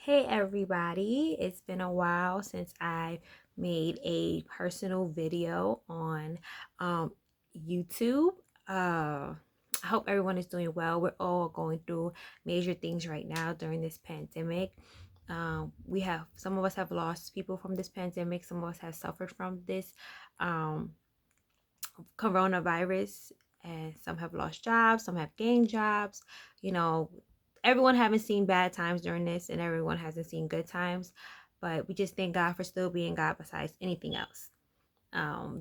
Hey everybody, it's been a while since I made a personal video on YouTube. I hope everyone is doing well. We're all going through major things right now during this pandemic. We have some of us have lost people from this pandemic, some of us have suffered from this um, coronavirus, and some have lost jobs, some have gained jobs. You know, everyone haven't seen bad times during this, and everyone hasn't seen good times. But we just thank God for still being God besides anything else.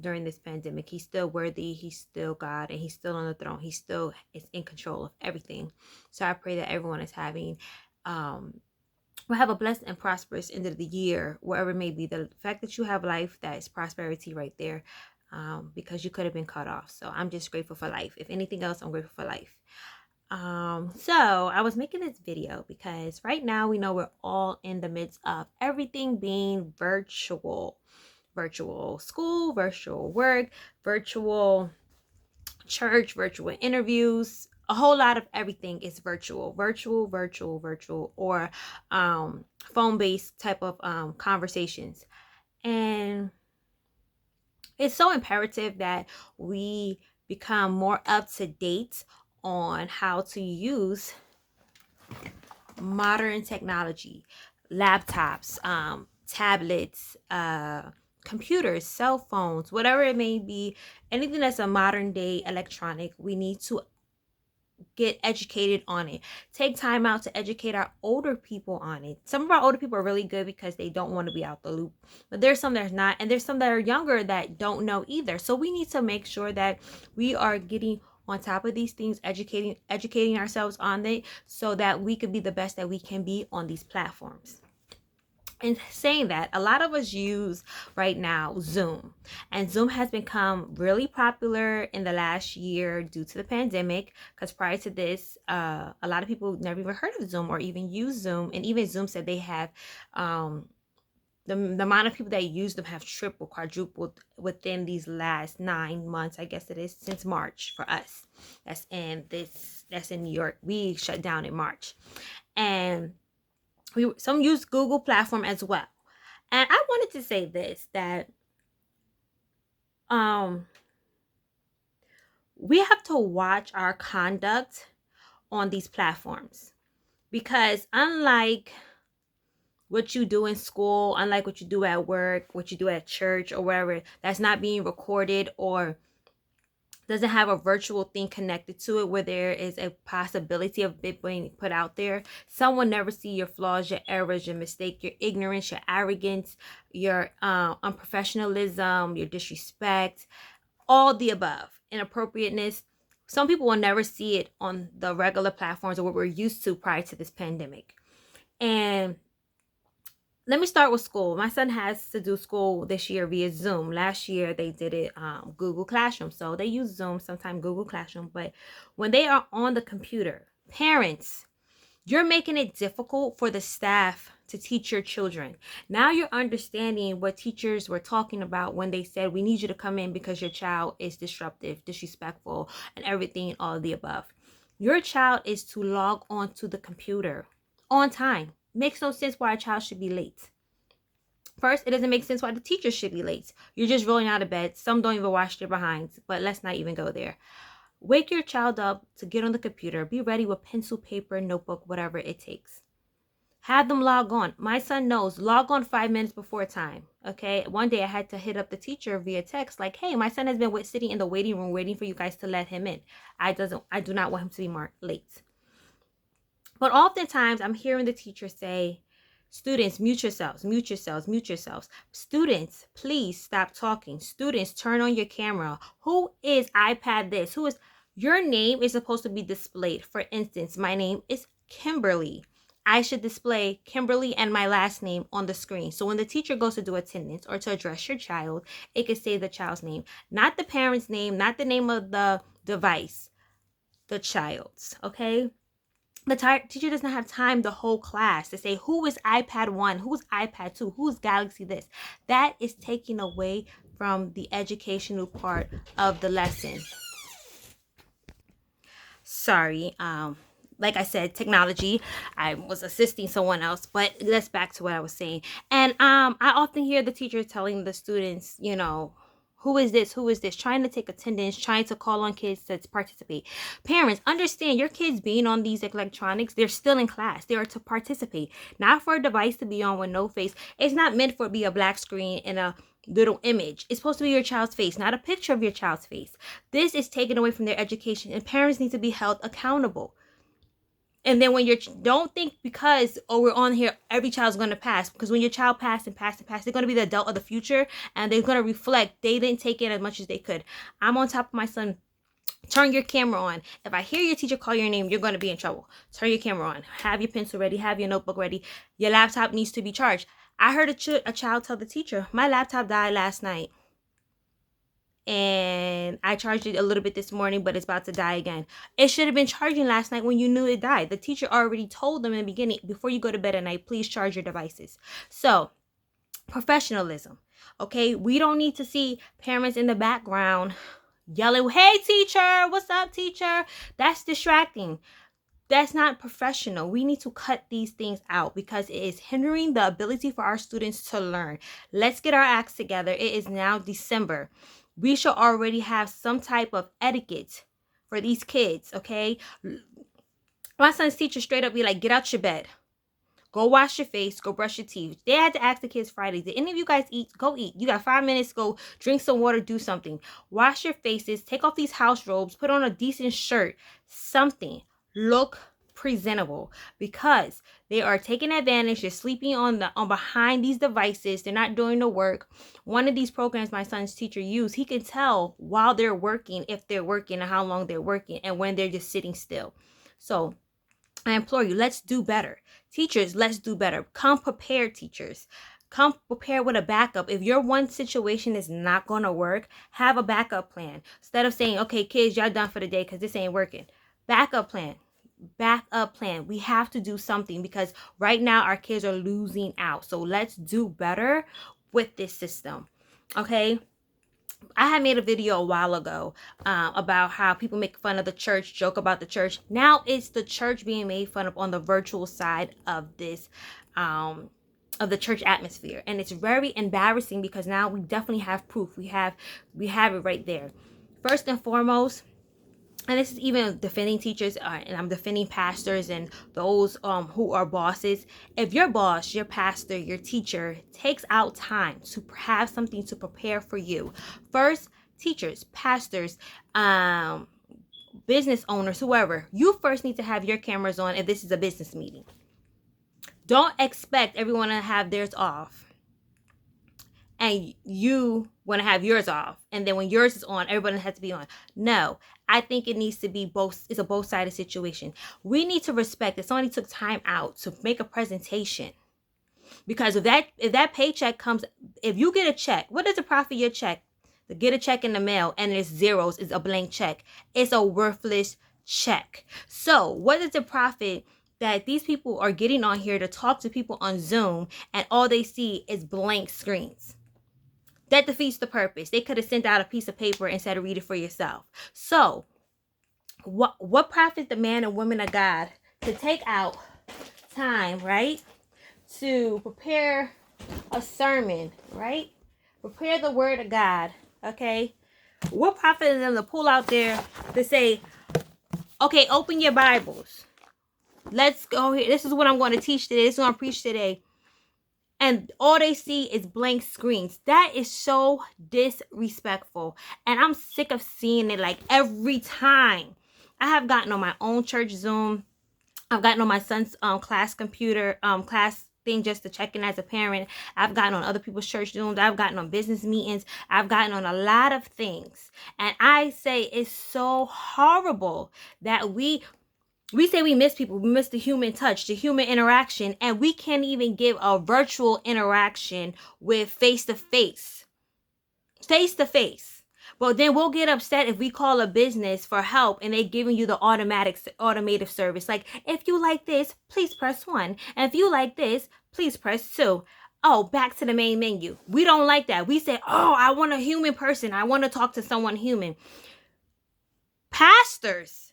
During this pandemic, He's still worthy, He's still God, and He's still on the throne. He still is in control of everything. So I pray that everyone is having will have a blessed and prosperous end of the year, wherever it may be. The fact that you have life, that is prosperity right there, because you could have been cut off. So I'm just grateful for life. If anything else, I'm grateful for life. So I was making this video because right now we know we're all in the midst of everything being virtual. Virtual school, virtual work, virtual church, virtual interviews, a whole lot of everything is virtual, or phone-based type of conversations. And it's so imperative that we become more up to date on how to use modern technology, laptops, tablets, computers, cell phones, whatever it may be, anything that's a modern day electronic. We need to get educated on it. Take time out to educate our older people on it. Some of our older people are really good because they don't want to be out the loop, but there's some that's not, and there's some that are younger that don't know either. So we need to make sure that we are getting on top of these things, educating ourselves on it, so that we could be the best that we can be on these platforms. In saying that, a lot of us use right now Zoom, and Zoom has become really popular in the last year due to the pandemic, because prior to this, a lot of people never even heard of Zoom or even use Zoom. And even Zoom said they have the amount of people that use them have tripled, quadrupled within these last 9 months, I guess it is, since March for us. That's in New York. We shut down in March. And some use Google platform as well. And I wanted to say this, that we have to watch our conduct on these platforms, because unlike what you do in school, unlike what you do at work, what you do at church or wherever, that's not being recorded or doesn't have a virtual thing connected to it, where there is a possibility of it being put out there. Some will never see your flaws, your errors, your mistake, your ignorance, your arrogance, your unprofessionalism, your disrespect, all the above, inappropriateness. Some people will never see it on the regular platforms or what we're used to prior to this pandemic. And let me start with school. My son has to do school this year via Zoom. Last year they did it Google Classroom. So they use Zoom, sometimes Google Classroom. But when they are on the computer, parents, you're making it difficult for the staff to teach your children. Now you're understanding what teachers were talking about when they said, we need you to come in because your child is disruptive, disrespectful, and everything, all of the above. Your child is to log on to the computer on time. Makes no sense why a child should be late. First, it doesn't make sense why the teacher should be late. You're just rolling out of bed. Some don't even wash their behinds, but let's not even go there. Wake your child up to get on the computer. Be ready with pencil, paper, notebook, whatever it takes. Have them log on. My son knows, log on 5 minutes before time. Okay. One day I had to hit up the teacher via text, like, hey, my son has been sitting in the waiting room waiting for you guys to let him in. I do not want him to be marked late. But oftentimes I'm hearing the teacher say, students, mute yourselves, mute yourselves, mute yourselves. Students, please stop talking. Students, turn on your camera. Who is iPad this? Who is, your name is supposed to be displayed. For instance, my name is Kimberly. I should display Kimberly and my last name on the screen. So when the teacher goes to do attendance or to address your child, it can say the child's name, not the parent's name, not the name of the device, the child's, okay? The teacher doesn't have time, the whole class, to say who is iPad 1, who's iPad 2, who's Galaxy this. That is taking away from the educational part of the lesson. Sorry, like I said, technology. I was assisting someone else, but that's back to what I was saying. And I often hear the teachers telling the students, you know, who is this? Who is this? Trying to take attendance, trying to call on kids to participate. Parents, understand your kids being on these electronics, they're still in class. They are to participate, not for a device to be on with no face. It's not meant for it to be a black screen and a little image. It's supposed to be your child's face, not a picture of your child's face. This is taken away from their education, and parents need to be held accountable. And then when don't think because, oh, we're on here, every child's going to pass. Because when your child passed and passed and passed, they're going to be the adult of the future. And they're going to reflect they didn't take in as much as they could. I'm on top of my son. Turn your camera on. If I hear your teacher call your name, you're going to be in trouble. Turn your camera on. Have your pencil ready. Have your notebook ready. Your laptop needs to be charged. I heard a child tell the teacher, my laptop died last night. And I charged it a little bit this morning, but it's about to die again. It should have been charging last night when you knew it died. The teacher already told them in the beginning, before you go to bed at night, please charge your devices. So, professionalism. Okay, we don't need to see parents in the background yelling, hey teacher, what's up teacher? That's distracting. That's not professional. We need to cut these things out because it is hindering the ability for our students to learn. Let's get our acts together. It is now December. We should already have some type of etiquette for these kids, okay? My son's teacher straight up be like, get out your bed. Go wash your face. Go brush your teeth. They had to ask the kids Friday, did any of you guys eat? Go eat. You got 5 minutes. Go drink some water. Do something. Wash your faces. Take off these house robes. Put on a decent shirt. Something. Look presentable, because they are taking advantage. They're sleeping on behind these devices. They're not doing the work. One of these programs my son's teacher used, he can tell while they're working, if they're working and how long they're working and when they're just sitting still. So I implore you, let's do better. Teachers, let's do better. Come prepared, teachers. Come prepared with a backup. If your one situation is not going to work, have a backup plan. Instead of saying, okay, kids, y'all done for the day because this ain't working. Backup plan. Backup plan. We have to do something because right now our kids are losing out. So let's do better with this system. Okay. I had made a video a while ago about how people make fun of the church, joke about the church. Now it's the church being made fun of on the virtual side of this, of the church atmosphere. And it's very embarrassing because now we definitely have proof. We have it right there. First and foremost, and this is even defending teachers, and I'm defending pastors and those who are bosses. If your boss, your pastor, your teacher takes out time to have something to prepare for you, first, teachers, pastors, business owners, whoever, you first need to have your cameras on if this is a business meeting. Don't expect everyone to have theirs off and you want to have yours off, and then when yours is on, everybody has to be on. No, I think it needs to be both. It's a both-sided situation. We need to respect that somebody took time out to make a presentation, because if that paycheck comes, if you get a check, what does it profit your check? To get a check in the mail and it's zeros, is a blank check. It's a worthless check. So what is the profit that these people are getting on here to talk to people on Zoom and all they see is blank screens? That defeats the purpose. They could have sent out a piece of paper instead of read it for yourself. So what profits the man and woman of God to take out time, right, to prepare a sermon, right? Prepare the word of God, okay? What profit is them to pull out there to say, okay, open your Bibles. Let's go here. This is what I'm going to teach today. This is what I'm going to preach today. And all they see is blank screens. That is so disrespectful. And I'm sick of seeing it like every time. I have gotten on my own church Zoom. I've gotten on my son's class computer, class thing just to check in as a parent. I've gotten on other people's church Zooms. I've gotten on business meetings. I've gotten on a lot of things. And I say it's so horrible that we say we miss people. We miss the human touch, the human interaction, and we can't even give a virtual interaction with face-to-face. Face-to-face. But then we'll get upset if we call a business for help and they're giving you the automated service. Like, if you like this, please press 1. And if you like this, please press 2. Oh, back to the main menu. We don't like that. We say, oh, I want a human person. I want to talk to someone human. Pastors,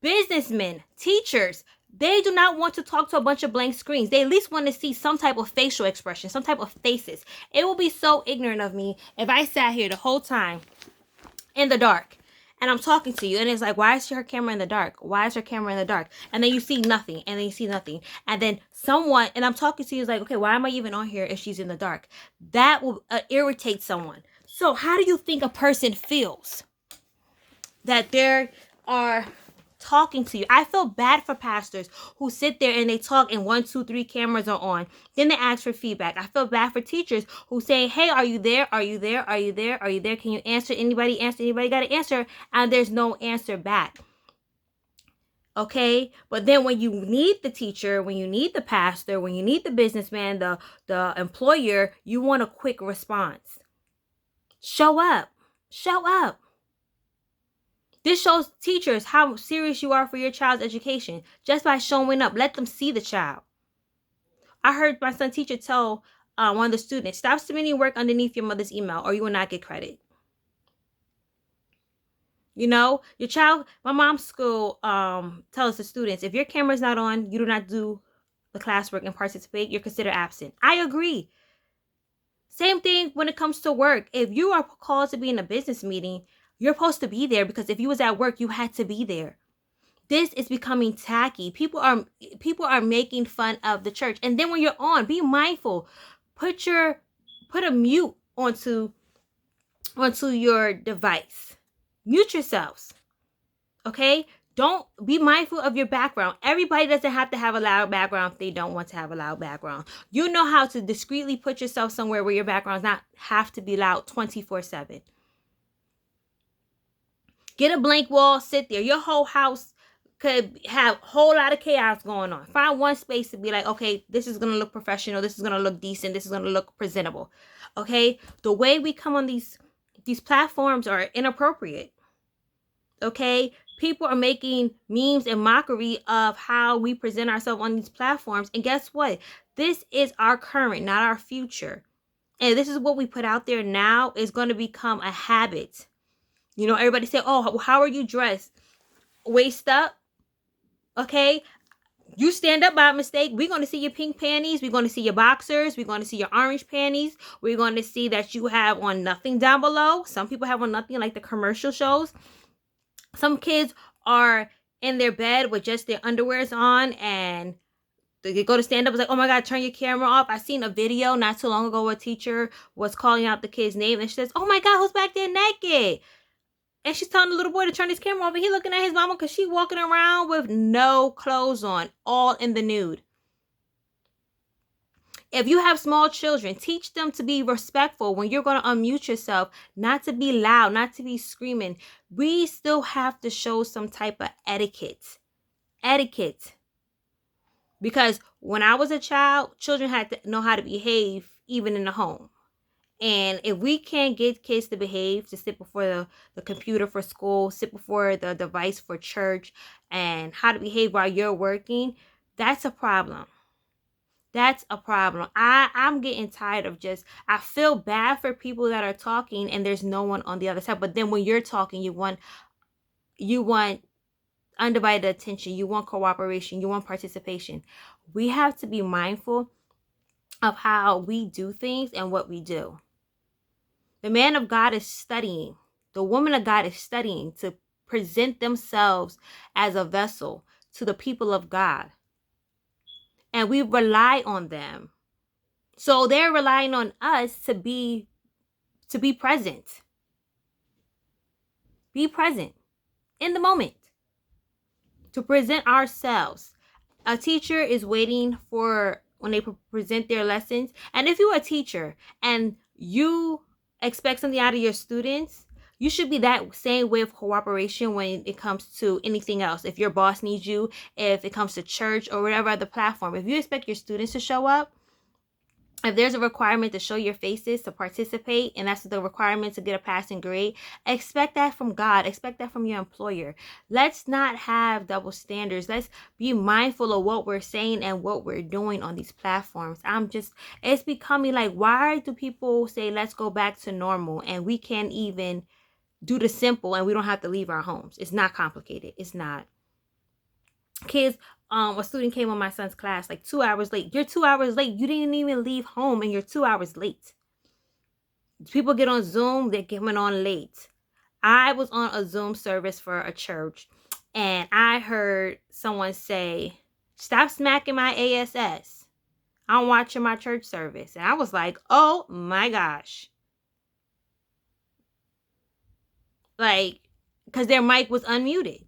Businessmen, teachers, they do not want to talk to a bunch of blank screens. They at least want to see some type of facial expression, some type of faces. It will be so ignorant of me if I sat here the whole time in the dark and I'm talking to you and it's like, why is her camera in the dark? Why is her camera in the dark? And then you see nothing, and then you see nothing, and then someone, and I'm talking to you, is like, okay, why am I even on here if she's in the dark? That will irritate someone. So how do you think a person feels that they are talking to you? I feel bad for pastors who sit there and they talk and 1, 2, 3 cameras are on. Then they ask for feedback. I feel bad for teachers who say, hey, are you there? Are you there? Are you there? Are you there? Can you answer? Anybody answer? Anybody got an answer? And there's no answer back. Okay, but then when you need the teacher, when you need the pastor, when you need the businessman, the employer, you want a quick response. Show up. Show up. This shows teachers how serious you are for your child's education just by showing up. Let them see the child. I heard my son's teacher tell one of the students, stop submitting work underneath your mother's email or you will not get credit. You know, your child, my mom's school tells the students, if your camera's not on, you do not do the classwork and participate, you're considered absent. I agree. Same thing when it comes to work. If you are called to be in a business meeting, you're supposed to be there because if you was at work, you had to be there. This is becoming tacky. People are making fun of the church. And then when you're on, be mindful. Put a mute onto your device. Mute yourselves. Okay? Don't be mindful of your background. Everybody doesn't have to have a loud background if they don't want to have a loud background. You know how to discreetly put yourself somewhere where your background does not have to be loud 24/7. Get a blank wall, sit there. Your whole house could have a whole lot of chaos going on. Find one space to be like, okay, this is going to look professional. This is going to look decent. This is going to look presentable. Okay? The way we come on these platforms are inappropriate. Okay? People are making memes and mockery of how we present ourselves on these platforms. And guess what? This is our current, not our future. And this is what we put out there now is going to become a habit. You know, everybody say, oh, how are you dressed? Waist up. Okay? You stand up by mistake. We're going to see your pink panties. We're going to see your boxers. We're going to see your orange panties. We're going to see that you have on nothing down below. Some people have on nothing like the commercial shows. Some kids are in their bed with just their underwears on and they go to stand up. It's like, oh my God, turn your camera off. I seen a video not too long ago where a teacher was calling out the kid's name and she says, oh my God, who's back there naked? And she's telling the little boy to turn his camera off and he's looking at his mama because she's walking around with no clothes on, all in the nude. If you have small children, teach them to be respectful when you're going to unmute yourself, not to be loud, not to be screaming. We still have to show some type of etiquette. Etiquette. Because when I was a child, children had to know how to behave even in the home. And if we can't get kids to behave, to sit before the computer for school, sit before the device for church, and how to behave while you're working, that's a problem. That's a problem. I'm getting tired of I feel bad for people that are talking and there's no one on the other side. But then when you're talking, you want undivided attention. You want cooperation. You want participation. We have to be mindful of how we do things and what we do. The man of God is studying. The woman of God is studying to present themselves as a vessel to the people of God. And we rely on them. So they're relying on us to be present. Be present in the moment. To present ourselves. A teacher is waiting for when they present their lessons. And if you're a teacher and you expect something out of your students, you should be that same way of cooperation when it comes to anything else. If your boss needs you, if it comes to church or whatever other platform, if you expect your students to show up, if there's a requirement to show your faces, to participate, and that's the requirement to get a passing grade, expect that from God. Expect that from your employer. Let's not have double standards. Let's be mindful of what we're saying and what we're doing on these platforms. It's becoming like, why do people say, let's go back to normal, and we can't even do the simple and we don't have to leave our homes? It's not complicated. It's not. Kids, a student came on my son's class like 2 hours late. You're 2 hours late. You didn't even leave home and you're 2 hours late. People get on Zoom, they're coming on late. I was on a Zoom service for a church and I heard someone say, "Stop smacking my ASS. I'm watching my church service." And I was like, oh my gosh. Like, because their mic was unmuted.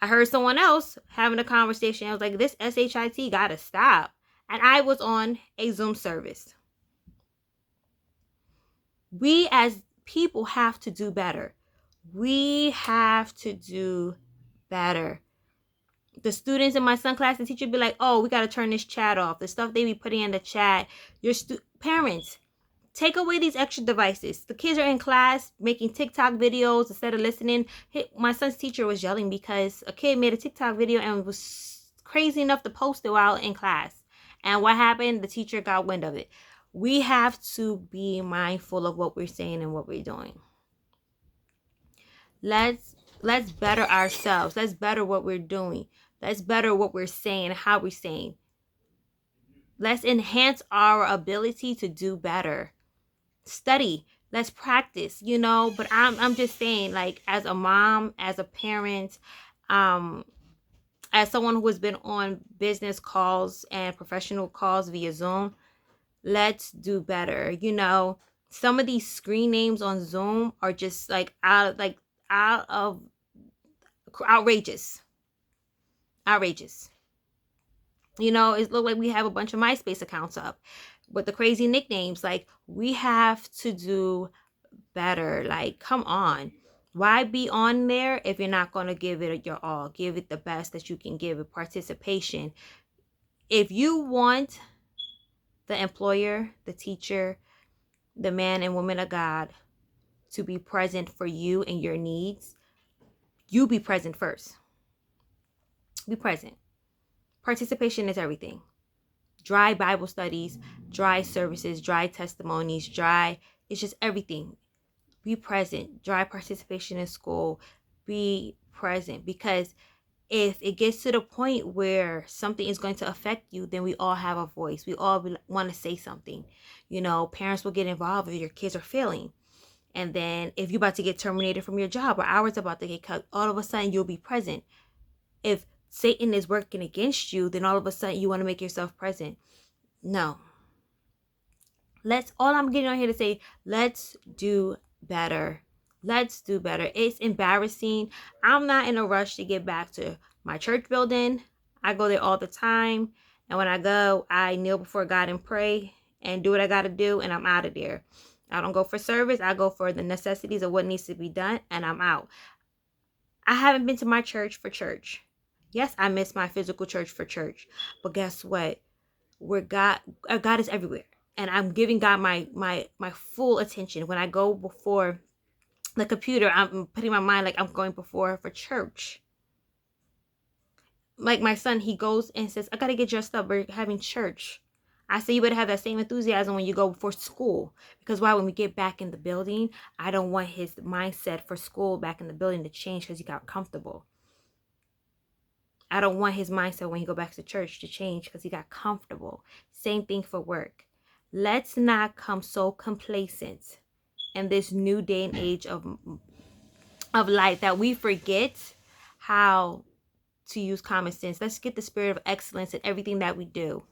I heard someone else having a conversation. I was like, this SHIT gotta stop. And I was on a Zoom service. We as people have to do better. We have to do better. The students in my son class, the teacher be like, oh, we got to turn this chat off. The stuff they be putting in the chat. Your parents, take away these extra devices. The kids are in class making TikTok videos instead of listening. My son's teacher was yelling because a kid made a TikTok video and was crazy enough to post it while in class. And what happened? The teacher got wind of it. We have to be mindful of what we're saying and what we're doing. Let's better ourselves. Let's better what we're doing. Let's better what we're saying, how we're saying. Let's enhance our ability to do better. Study. Let's practice, but I'm just saying, like, as a mom, as a parent, as someone who has been on business calls and professional calls via Zoom, let's do better. Some of these screen names on Zoom are just out of outrageous. It looked like we have a bunch of MySpace accounts up with the crazy nicknames. Like, we have to do better. Like, come on. Why be on there if you're not going to give it your all? Give it the best that you can give it. Participation. If you want the employer, the teacher, the man and woman of God to be present for you and your needs, you be present first. Be present. Participation is everything. Dry Bible studies, dry services, dry testimonies, it's just everything. Be present. Dry participation in school. Be present. Because if it gets to the point where something is going to affect you, then we all have a voice. We all want to say something. Parents will get involved if your kids are failing. And then if you're about to get terminated from your job or hours about to get cut, all of a sudden you'll be present. If Satan is working against you, then all of a sudden you want to make yourself present. No. All I'm getting on here to say, let's do better. Let's do better. It's embarrassing. I'm not in a rush to get back to my church building. I go there all the time. And when I go, I kneel before God and pray and do what I got to do. And I'm out of there. I don't go for service. I go for the necessities of what needs to be done. And I'm out. I haven't been to my church for church. Yes, I miss my physical church for church. But guess what? God is everywhere. And I'm giving God my full attention. When I go before the computer, I'm putting my mind like I'm going before for church. Like my son, he goes and says, I got to get dressed up. We're having church. I say, you better have that same enthusiasm when you go before school. Because why? When we get back in the building, I don't want his mindset for school back in the building to change because he got comfortable. I don't want his mindset when he go back to church to change because he got comfortable. Same thing for work. Let's not come so complacent in this new day and age of life that we forget how to use common sense. Let's get the spirit of excellence in everything that we do.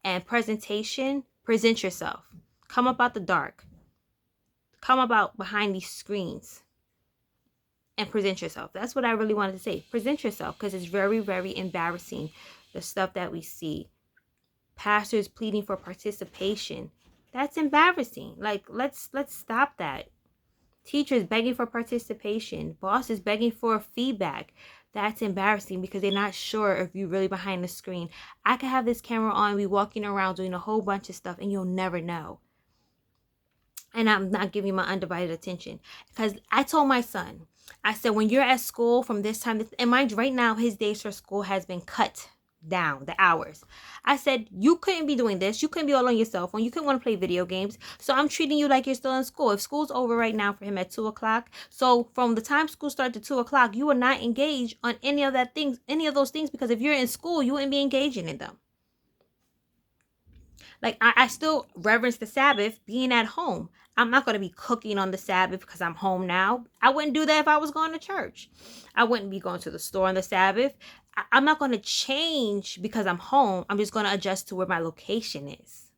And present yourself. Come up out the dark. Come about behind these screens and present yourself. That's what I really wanted to say. Present yourself, because it's very, very embarrassing, the stuff that we see. Pastors pleading for participation. That's embarrassing. Like, let's stop that. Teachers begging for participation. Bosses begging for feedback. That's embarrassing because they're not sure if you're really behind the screen. I could have this camera on, be walking around doing a whole bunch of stuff, and you'll never know. And I'm not giving my undivided attention. Because I told my son, I said, when you're at school from this time, and mind you, right now, his days for school has been cut. down the hours. I said, you couldn't be doing this. You couldn't be all on your cell phone. You couldn't want to play video games. So I'm treating you like you're still in school. If school's over right now for him at 2:00, so from the time school started to 2:00, you are not engaged on any of those things, because if you're in school, you wouldn't be engaging in them. Like, I still reverence the Sabbath being at home. I'm not going to be cooking on the Sabbath because I'm home now. I wouldn't do that if I was going to church. I wouldn't be going to the store on the Sabbath. I'm not going to change because I'm home. I'm just going to adjust to where my location is.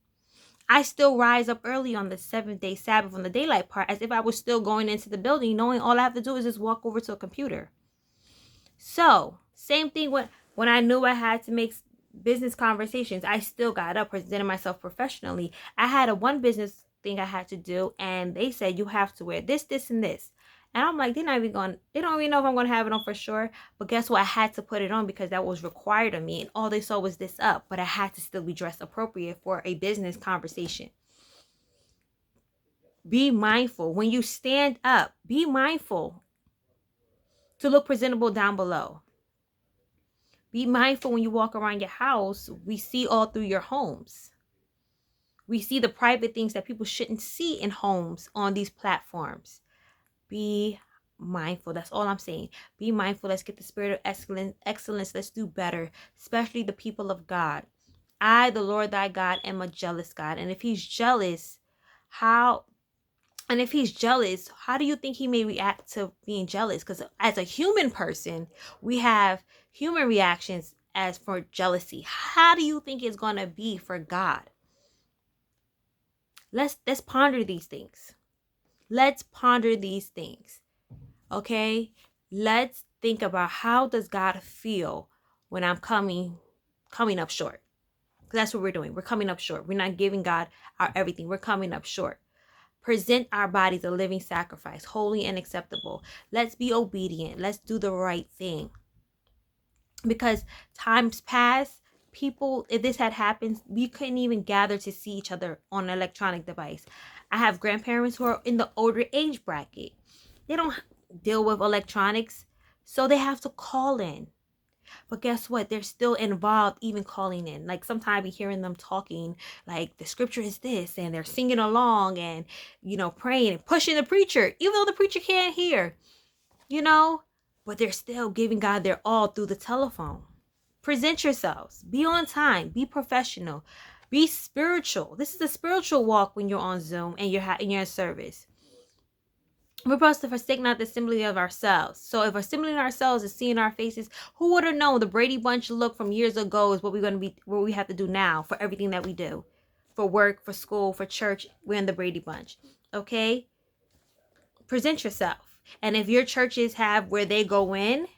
I still rise up early on the 7th-day Sabbath on the daylight part as if I was still going into the building, knowing all I have to do is just walk over to a computer. So, same thing when I knew I had to make business conversations, I still got up, presented myself professionally. I had one business thing I had to do, and they said, you have to wear this, this, and this. And I'm like, they don't even know if I'm going to have it on for sure. But guess what? I had to put it on because that was required of me. And all they saw was this up. But I had to still be dressed appropriate for a business conversation. Be mindful. When you stand up, be mindful to look presentable down below. Be mindful when you walk around your house. We see all through your homes. We see the private things that people shouldn't see in homes on these platforms. Be mindful. That's all I'm saying. Be mindful. Let's get the spirit of excellence. Let's do better, especially the people of God. I, the Lord thy God, am a jealous God. And if he's jealous, how do you think he may react to being jealous? Because as a human person, we have human reactions as for jealousy. How do you think it's going to be for God? Let's ponder these things. Let's ponder these things. Okay? Let's think about, how does God feel when I'm coming up short? Because that's what we're doing. We're coming up short. We're not giving God our everything. We're coming up short. Present our bodies a living sacrifice, holy and acceptable. Let's be obedient. Let's do the right thing. Because times past, people, if this had happened, we couldn't even gather to see each other on an electronic device. I have grandparents who are in the older age bracket. They don't deal with electronics, so they have to call in. But guess what? They're still involved, even calling in. Like, sometimes we hearing them talking, like, the scripture is this, and they're singing along and, praying and pushing the preacher, even though the preacher can't hear, but they're still giving God their all through the telephone. Present yourselves. Be on time. Be professional. Be spiritual. This is a spiritual walk when you're on Zoom and you're in service. We're supposed to forsake not the assembly of ourselves. So if assembling ourselves is seeing our faces, who would have known the Brady Bunch look from years ago is what we have to do now for everything that we do. For work, for school, for church, we're in the Brady Bunch. Okay? Present yourself. And if your churches have where they go in,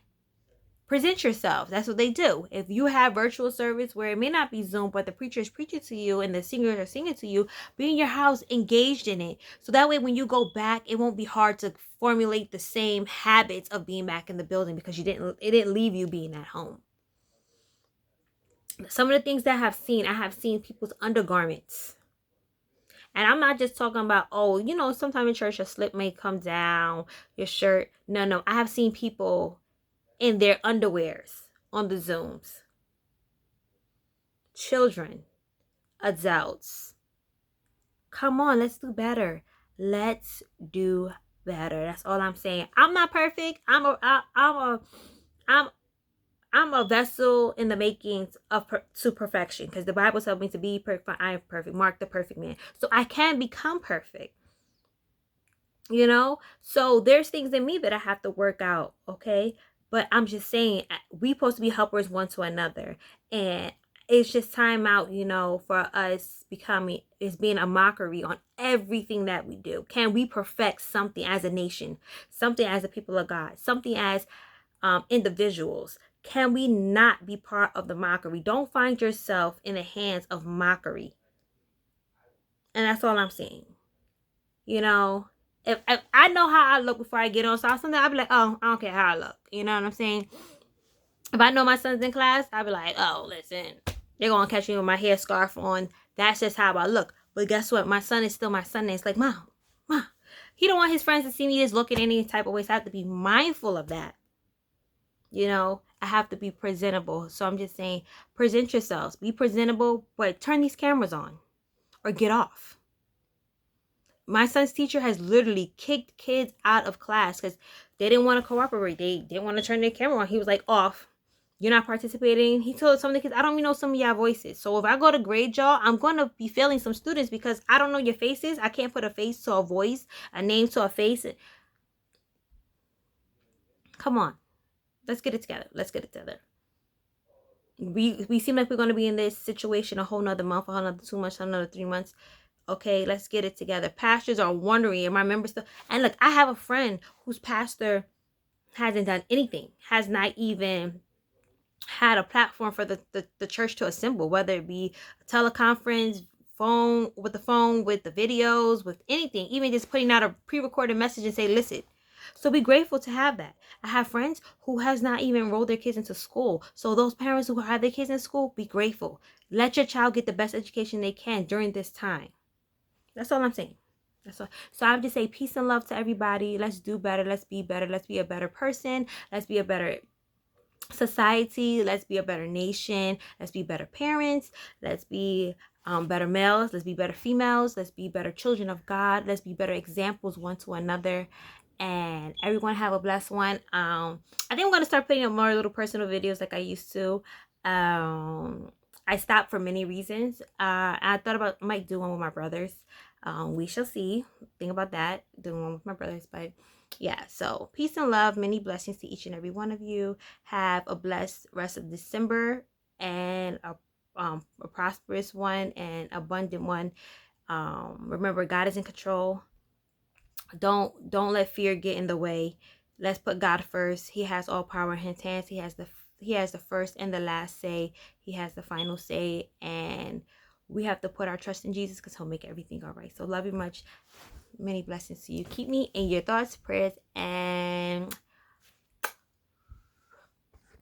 present yourself. That's what they do. If you have virtual service where it may not be Zoom, but the preacher is preaching to you and the singers are singing to you, be in your house engaged in it. So that way when you go back, it won't be hard to formulate the same habits of being back in the building, because it didn't leave you being at home. Some of the things that I have seen people's undergarments. And I'm not just talking about, sometimes in church a slip may come down, your shirt. No. I have seen people in their underwears on the Zooms. Children, adults. Come on, let's do better. Let's do better. That's all I'm saying. I'm not perfect. I'm a vessel in the makings to perfection, because the Bible tells me to be perfect. I am perfect. Mark the perfect man. So I can become perfect. So there's things in me that I have to work out. Okay. But I'm just saying, we're supposed to be helpers one to another. And it's just time out, for us being a mockery on everything that we do. Can we perfect something as a nation, something as a people of God, something as individuals? Can we not be part of the mockery? Don't find yourself in the hands of mockery. And that's all I'm saying. If I know how I look before I get on, so something I'll be like, oh, I don't care how I look. You know what I'm saying? If I know my son's in class, I'll be like, oh, listen, they're going to catch me with my hair scarf on. That's just how I look. But guess what? My son is still my son. And it's like, Mom. He don't want his friends to see me just looking any type of way. So I have to be mindful of that. I have to be presentable. So I'm just saying, present yourselves, be presentable, but turn these cameras on or get off. My son's teacher has literally kicked kids out of class because they didn't want to cooperate. They didn't want to turn their camera on. He was like, off. You're not participating. He told some of the kids, I don't even know some of y'all voices. So if I go to grade y'all, I'm going to be failing some students because I don't know your faces. I can't put a face to a voice, a name to a face. Come on. Let's get it together. Let's get it together. We seem like we're going to be in this situation a whole nother month, a whole nother 2 months, another 3 months. Okay, let's get it together. Pastors are wondering, am I members still? And look, I have a friend whose pastor hasn't done anything, has not even had a platform for the church to assemble, whether it be a teleconference, phone, with the videos, with anything, even just putting out a pre-recorded message and say, listen. So be grateful to have that. I have friends who has not even enrolled their kids into school. So those parents who have their kids in school, be grateful. Let your child get the best education they can during this time. That's all I'm saying. That's all. So I would just say peace and love to everybody. Let's do better. Let's be better. Let's be a better person. Let's be a better society. Let's be a better nation. Let's be better parents. Let's be better males. Let's be better females. Let's be better children of God. Let's be better examples one to another. And everyone have a blessed one. I think I'm going to start putting up more little personal videos like I used to. I stopped for many reasons. I thought about might do one with my brothers. We shall see. Think about that. Doing one with my brothers. But yeah, so peace and love. Many blessings to each and every one of you. Have a blessed rest of December and a prosperous one and abundant one. Remember, God is in control. Don't let fear get in the way. Let's put God first. He has all power in his hands. He has the first and the last say. He has the final say, and we have to put our trust in Jesus because he'll make everything all right. So love you much. Many blessings to you. Keep me in your thoughts, prayers, and